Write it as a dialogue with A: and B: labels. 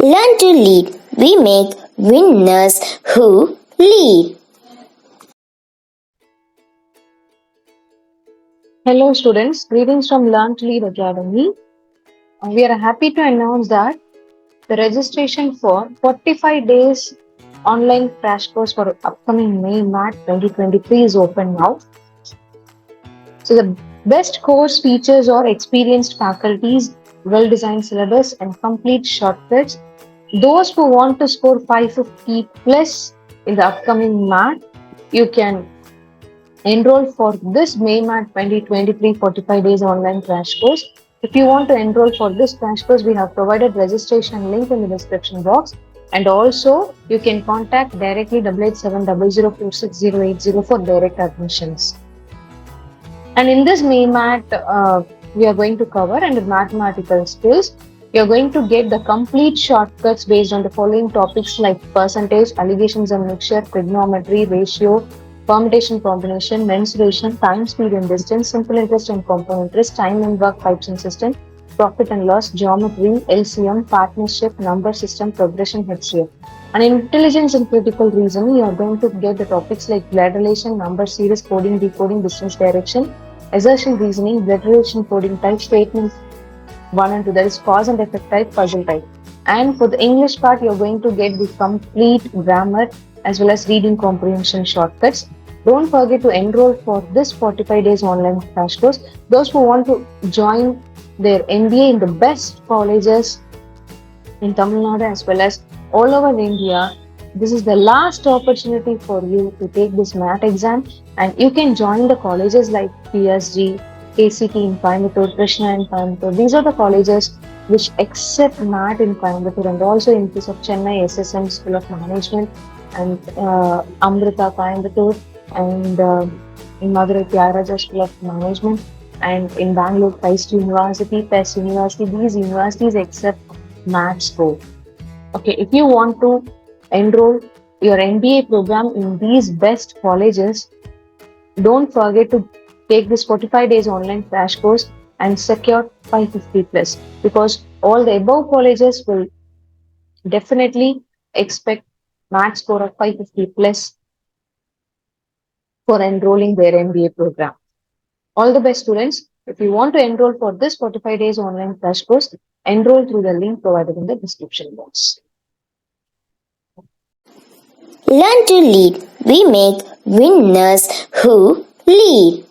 A: Learn to lead. We make winners who lead.
B: Hello students, greetings from Learn to Lead Academy. We are happy to announce that the registration for 45 days online crash course for upcoming May-MAT 2023 is open now. So the best course features are experienced faculties, well-designed syllabus and complete shortcuts. Those who want to score 550 plus in the upcoming MAT, you can enroll for this May-MAT 2023 45 days online crash course. If you want to enroll for this crash course, we have provided registration link in the description box, and also you can contact directly 8870046080 for direct admissions. And in this May-MAT, we are going to cover under mathematical skills. You are going to get the complete shortcuts based on the following topics like percentage, allegations and mixture, trigonometry, ratio, permutation, combination, mensuration, time, speed and distance, simple interest and compound interest, time and work, pipes and system, profit and loss, geometry, LCM, partnership, number system, progression, HCF. And in intelligence and critical reasoning, you are going to get the topics like blood relation, number series, coding, decoding, distance, direction, assertion reasoning, blood relation, coding type, statement 1 and 2, that is cause and effect type, puzzle type. And for the English part, you're going to get the complete grammar as well as reading comprehension shortcuts. Don't forget to enroll for this 45 days online crash course. Those who want to join their MBA in the best colleges in Tamil Nadu as well as all over India, this is the last opportunity for you to take this MAT exam, and you can join the colleges like PSG, KCT in Coimbatore, Krishna in Coimbatore. These are the colleges which accept MAT in Coimbatore, and also in case of Chennai, SSM School of Management, and Amrita Coimbatore, and in Madurai Tyagaraja School of Management, and in Bangalore Christ University, PES University. These universities accept MAT score. Okay, if you want to enroll your MBA program in these best colleges, don't forget to take this 45 days online crash course and secure 550 plus, because all the above colleges will definitely expect MAT score of 550 plus for enrolling their MBA program. All the best, students. If you want to enroll for this 45 days online crash course, enroll through the link provided in the description box.
A: Learn to lead. We make winners who lead.